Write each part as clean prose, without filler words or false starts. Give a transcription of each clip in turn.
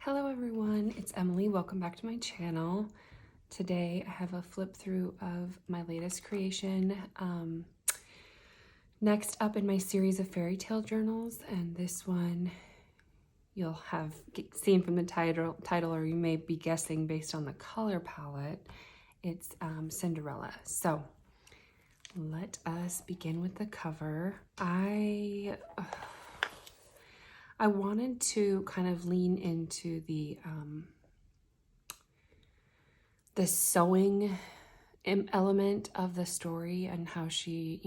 Hello everyone, it's Emily. Welcome back to my channel. Today I have a flip through of my latest creation. Next up in my series of fairy tale journals, and this one you'll have seen from the title, or you may be guessing based on the color palette. It's Cinderella. So let us begin with the cover. I wanted to kind of lean into the sewing element of the story and how she,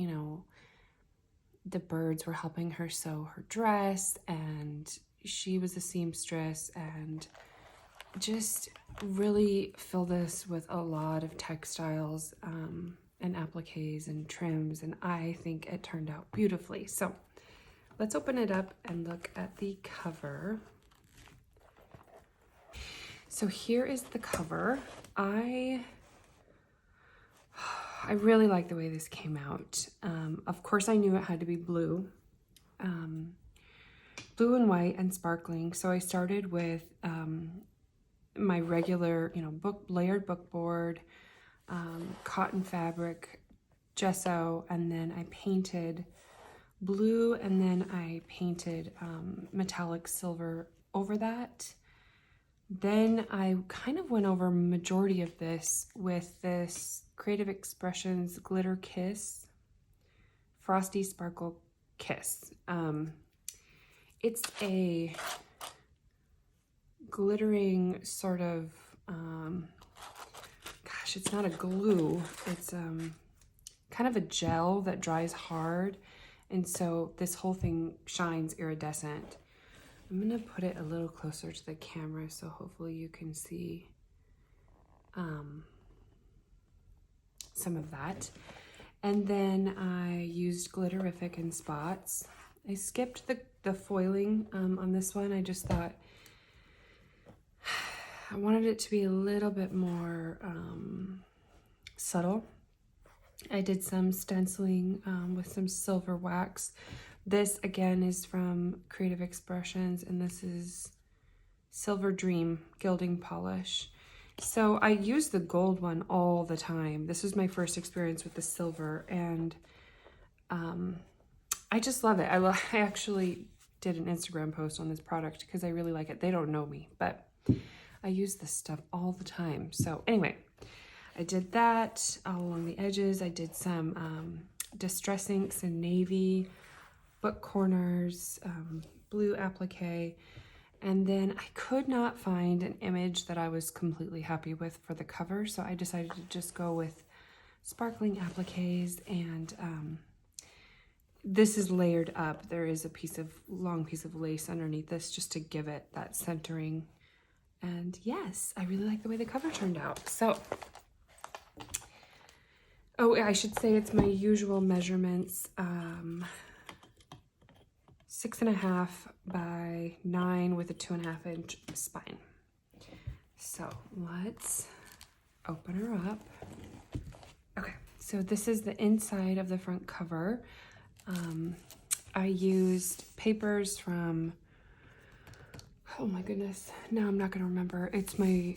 the birds were helping her sew her dress and she was a seamstress, and just really fill this with a lot of textiles and appliques and trims, and I think it turned out beautifully. So let's open it up and look at the cover. So here is the cover. I really like the way this came out. Of course, I knew it had to be blue. Blue and white and sparkling. So I started with my regular, layered book board, cotton fabric, gesso, and then I painted blue, and then I painted metallic silver over that. Then I kind of went over majority of this with this Creative Expressions Glitter Kiss, Frosty Sparkle Kiss. It's a glittering sort of, it's not a glue, it's kind of a gel that dries hard. And so this whole thing shines iridescent. I'm gonna put it a little closer to the camera so hopefully you can see some of that. And then I used Glitterific in spots. I skipped the foiling on this one. I just thought I wanted it to be a little bit more subtle. I did some stenciling with some silver wax. This again is from Creative Expressions, and this is Silver Dream Gilding Polish. So I use the gold one all the time. This was my first experience with the silver, and I just love it. I actually did an Instagram post on this product because I really like it. They don't know me, but I use this stuff all the time. So anyway, I did that all along the edges. I did some distress inks in navy, book corners, blue applique, and then I could not find an image that I was completely happy with for the cover, so I decided to just go with sparkling appliques, and this is layered up. There is a long piece of lace underneath this just to give it that centering, and yes, I really like the way the cover turned out. So oh, I should say it's my usual measurements, 6.5 by 9 with a 2.5 inch spine. So let's open her up. Okay, so this is the inside of the front cover. I used papers from, oh my goodness, now I'm not gonna remember. It's my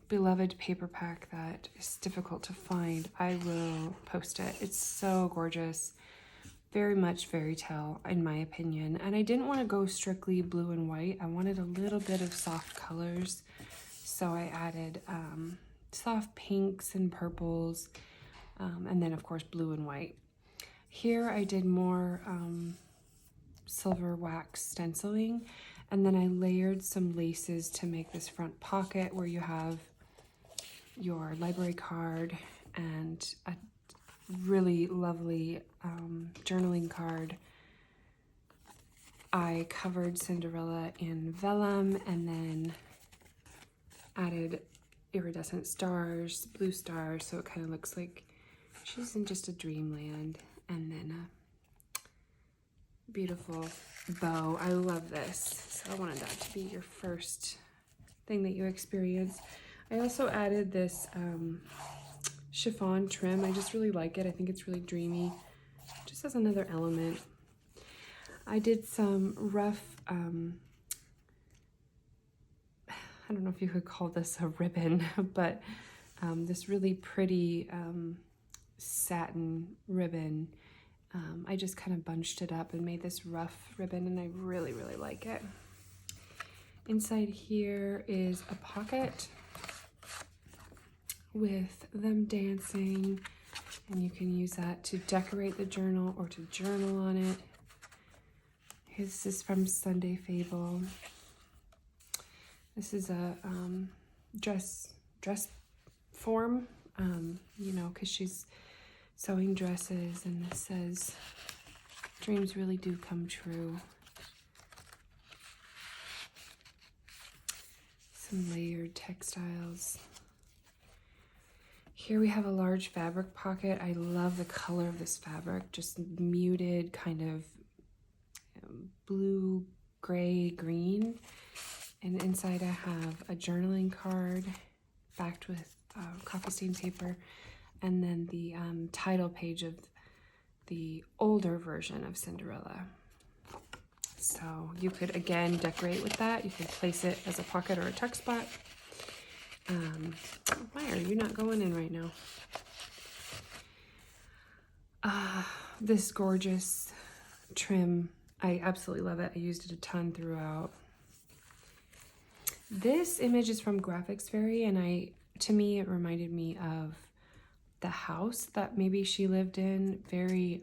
beloved paper pack that is difficult to find. I will post it. It's so gorgeous. Very much fairy tale in my opinion. And I didn't want to go strictly blue and white. I wanted a little bit of soft colors. So I added soft pinks and purples, and then of course blue and white. Here I did more silver wax stenciling, and then I layered some laces to make this front pocket where you have your library card and a really lovely journaling card. I covered Cinderella in vellum and then added iridescent stars, blue stars, so it kind of looks like she's in just a dreamland, and then a beautiful bow. I love this, so I wanted that to be your first thing that you experience. I also added this chiffon trim. I just really like it. I think it's really dreamy, just as another element. I did some rough I don't know if you could call this a ribbon, but this really pretty satin ribbon. I just kind of bunched it up and made this rough ribbon, and I really, really like it. Inside here is a pocket with them dancing, and you can use that to decorate the journal or to journal on it. This is from Sunday Fable. This is a dress form, you know, because she's sewing dresses, and this says, dreams really do come true. Some layered textiles. Here we have a large fabric pocket. I love the color of this fabric, just muted kind of blue, gray, green. And inside I have a journaling card backed with coffee stain paper, and then the title page of the older version of Cinderella. So you could, again, decorate with that. You could place it as a pocket or a tuck spot. Why are you not going in right now? This gorgeous trim, I absolutely love it. I used it a ton throughout. This image is from Graphics Fairy, and to me, it reminded me of the house that maybe she lived in, very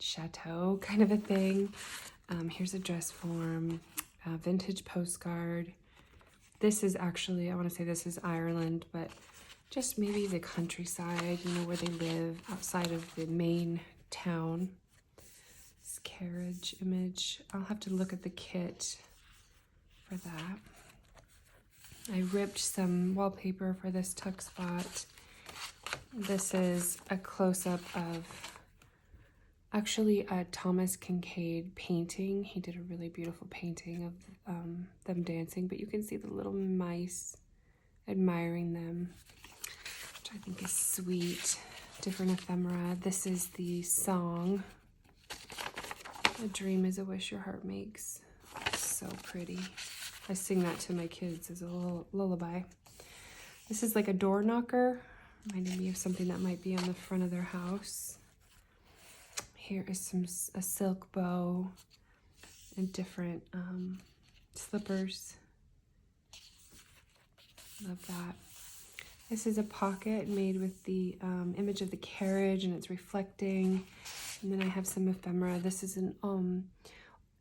chateau kind of a thing. Here's a dress form, a vintage postcard. This is actually, I want to say this is Ireland, but just maybe the countryside, you know, where they live outside of the main town. This carriage image, I'll have to look at the kit for that. I ripped some wallpaper for this tuck spot. This is a close-up of actually a Thomas Kincaid painting. He did a really beautiful painting of them dancing, but you can see the little mice admiring them, which I think is sweet. Different ephemera. This is the song, "A dream is a wish your heart makes." So pretty. I sing that to my kids as a little lullaby. This is like a door knocker, reminding me of something that might be on the front of their house. Here is a silk bow and different slippers. Love that. This is a pocket made with the image of the carriage, and it's reflecting. And then I have some ephemera. This is an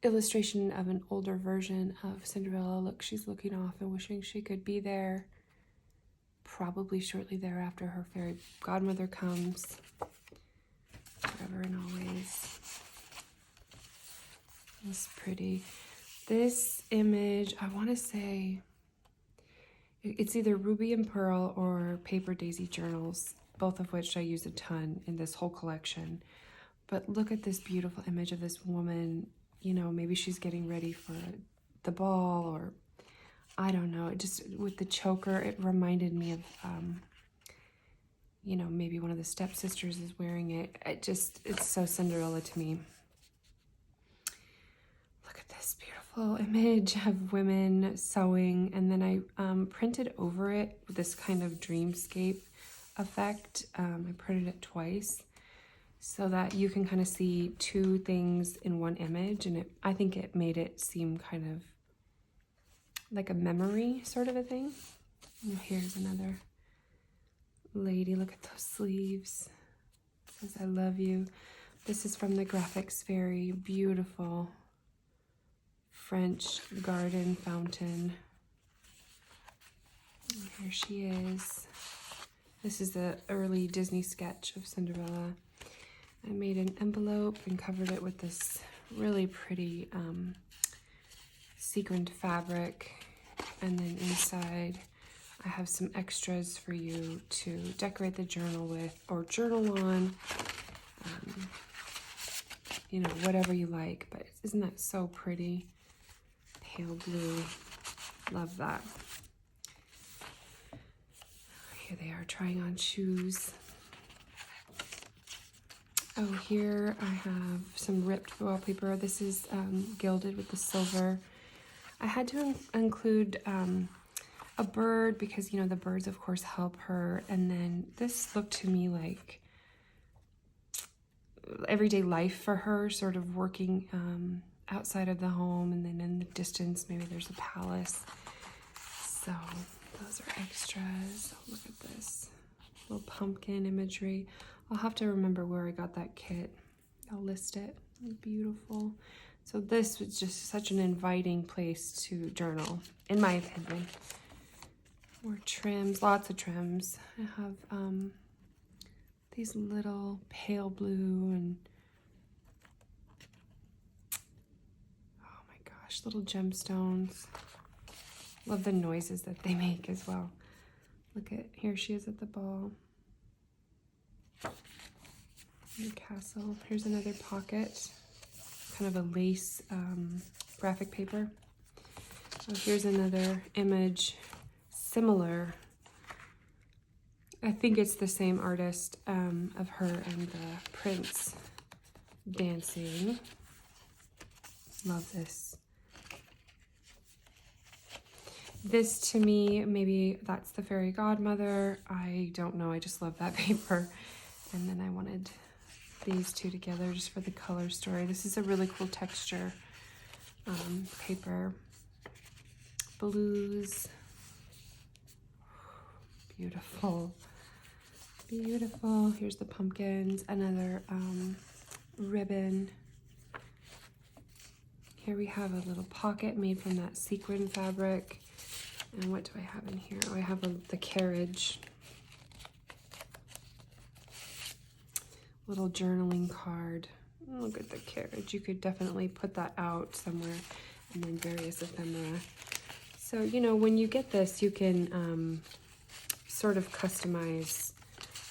illustration of an older version of Cinderella. Look, she's looking off and wishing she could be there. Probably shortly thereafter her fairy godmother comes. Forever and always. It's pretty. This image, I want to say, it's either Ruby and Pearl or Paper Daisy journals, both of which I use a ton in this whole collection. But look at this beautiful image of this woman. You know, maybe she's getting ready for the ball, or I don't know. It just, with the choker, it reminded me of, you know, maybe one of the stepsisters is wearing it. It's so Cinderella to me. Look at this beautiful image of women sewing, and then I printed over it with this kind of dreamscape effect. I printed it twice, so that you can kind of see two things in one image, and I think it made it seem kind of like a memory sort of a thing. And here's another lady. Look at those sleeves. It says, "I love you." This is from the Graphics Fairy. Beautiful French garden fountain. And here she is. This is the early Disney sketch of Cinderella. I made an envelope and covered it with this really pretty sequined fabric. And then inside, I have some extras for you to decorate the journal with or journal on. You know, whatever you like. But isn't that so pretty? Pale blue. Love that. Here they are trying on shoes. Oh, here I have some ripped wallpaper. This is gilded with the silver. I had to include a bird because, you know, the birds, of course, help her. And then this looked to me like everyday life for her, sort of working outside of the home. And then in the distance, maybe there's a palace. So those are extras. Oh, look at this little pumpkin imagery. I'll have to remember where I got that kit. I'll list it. Beautiful. So this was just such an inviting place to journal, in my opinion. More trims, lots of trims. I have these little pale blue and, oh my gosh, little gemstones. Love the noises that they make as well. Look at, here she is at the ball. The castle. Here's another pocket. Kind of a lace graphic paper. Oh, here's another image, similar. I think it's the same artist of her and the prince dancing. Love this. This to me, maybe that's the fairy godmother. I don't know, I just love that paper. And then I wanted these two together just for the color story. This is a really cool texture paper. Blues. Beautiful. Beautiful. Here's the pumpkins. Another ribbon. Here we have a little pocket made from that sequin fabric. And what do I have in here? Oh, I have the carriage. Little journaling card. Look at the carriage. You could definitely put that out somewhere, and then various ephemera. So, you know, when you get this, you can sort of customize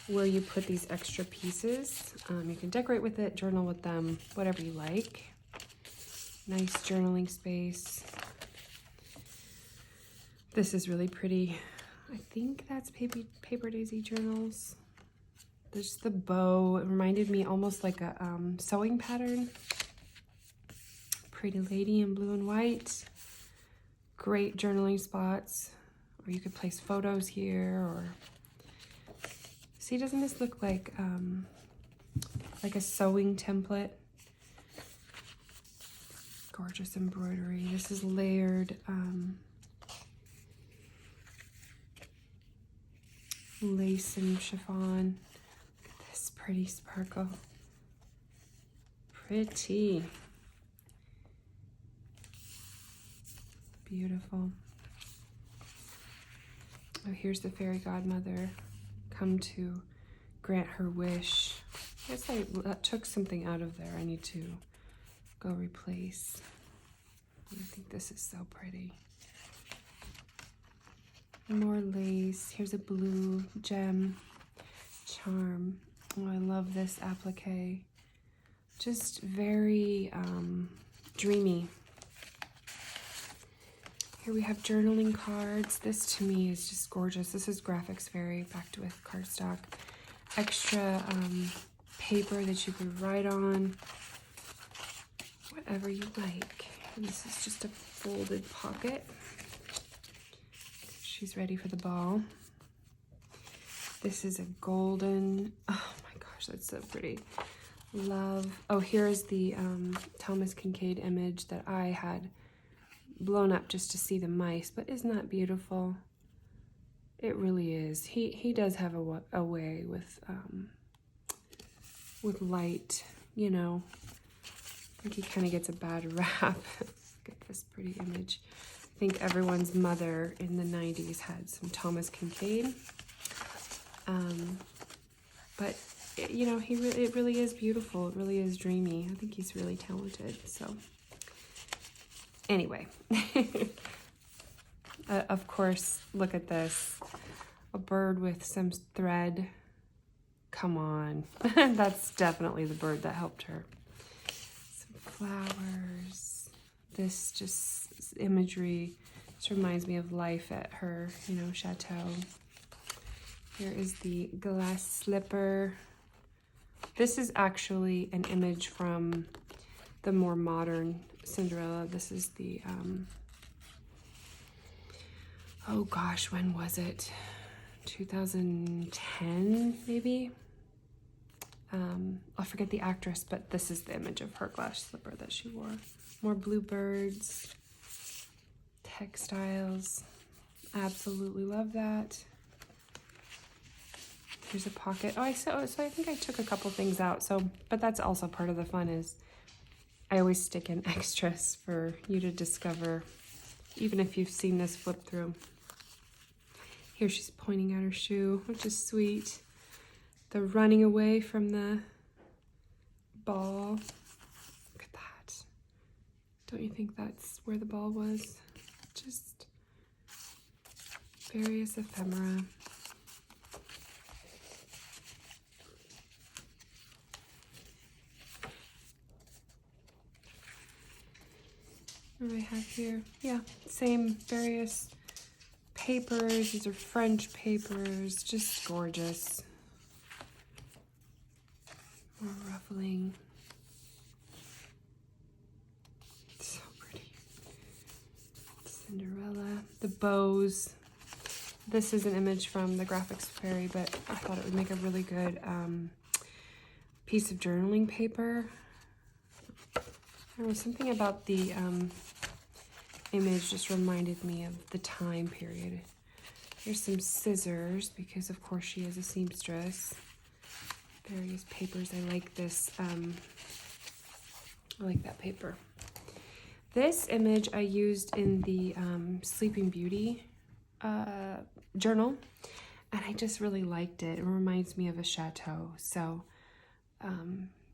where you put these extra pieces. You can decorate with it, journal with them, whatever you like. Nice journaling space. This is really pretty. I think that's paper daisy journals. There's the bow. It reminded me almost like a sewing pattern. Pretty lady in blue and white. Great journaling spots. Or you could place photos here. Or see, doesn't this look like a sewing template? Gorgeous embroidery. This is layered. Lace and chiffon. Pretty sparkle. Pretty. Beautiful. Oh, here's the fairy godmother come to grant her wish. I guess I took something out of there I need to go replace. I think this is so pretty. More lace. Here's a blue gem charm. Oh, I love this applique. Just very dreamy. Here we have journaling cards. This to me is just gorgeous. This is Graphics Fairy backed with cardstock. Extra paper that you could write on. Whatever you like. And this is just a folded pocket. She's ready for the ball. This is a golden, oh my gosh, that's so pretty. Love. Oh, here's the Thomas Kincaid image that I had blown up just to see the mice, but isn't that beautiful? It really is. He does have a way with light, you know. I think he kind of gets a bad rap. Look at this pretty image. I think everyone's mother in the 90s had some Thomas Kincaid. But you know, it really is beautiful. It really is dreamy. I think he's really talented. So anyway, of course, look at this. A bird with some thread. Come on. That's definitely the bird that helped her. Some flowers. This just imagery just reminds me of life at her, you know, chateau. Here is the glass slipper. This is actually an image from the more modern Cinderella. This is the oh gosh, when was it? 2010 maybe? I'll forget the actress, but this is the image of her glass slipper that she wore. More bluebirds, textiles. Absolutely love that. Here's a pocket. Oh, so I think I took a couple things out. But that's also part of the fun is I always stick in extras for you to discover, even if you've seen this flip through. Here she's pointing at her shoe, which is sweet. The running away from the ball. Look at that. Don't you think that's where the ball was? Just various ephemera. What do I have here? Yeah, same various papers. These are French papers, just gorgeous. More ruffling. So pretty. Cinderella. The bows. This is an image from the Graphics Fairy, but I thought it would make a really good piece of journaling paper. There was something about the image just reminded me of the time period. Here's some scissors, because of course she is a seamstress. Various papers. I like this. I like that paper. This image I used in the Sleeping Beauty journal, and I just really liked it. It reminds me of a chateau. So,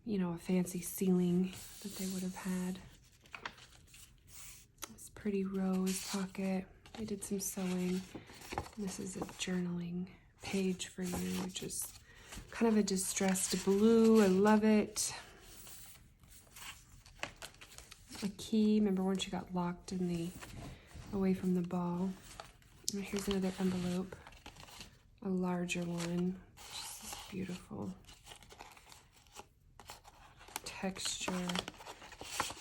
you know, a fancy ceiling that they would have had. This pretty rose pocket. I did some sewing. This is a journaling page for you, just kind of a distressed blue. I love it. A key. Remember when she got locked in the away from the ball? And here's another envelope, a larger one. This is beautiful. Texture,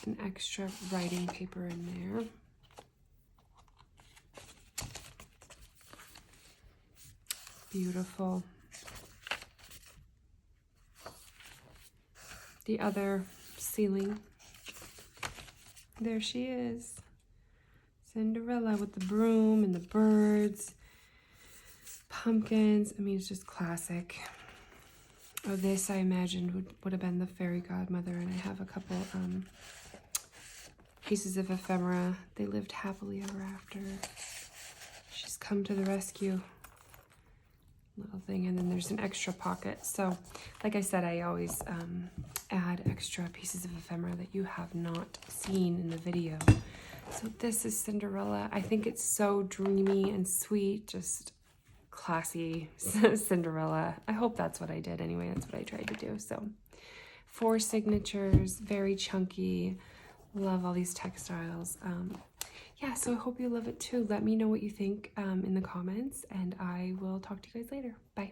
an extra writing paper in there. Beautiful. The other ceiling. There she is. Cinderella with the broom and the birds. Pumpkins. I mean, it's just classic. Oh, this I imagined would have been the fairy godmother, and I have a couple pieces of ephemera. They lived happily ever after. She's come to the rescue. Little thing, and then there's an extra pocket. So like I said, I always add extra pieces of ephemera that you have not seen in the video. So this is Cinderella. I think it's so dreamy and sweet, just classy Cinderella. I hope that's what I did anyway. That's what I tried to do. So 4 signatures, very chunky. Love all these textiles. Yeah, so I hope you love it too. Let me know what you think in the comments, and I will talk to you guys later. Bye.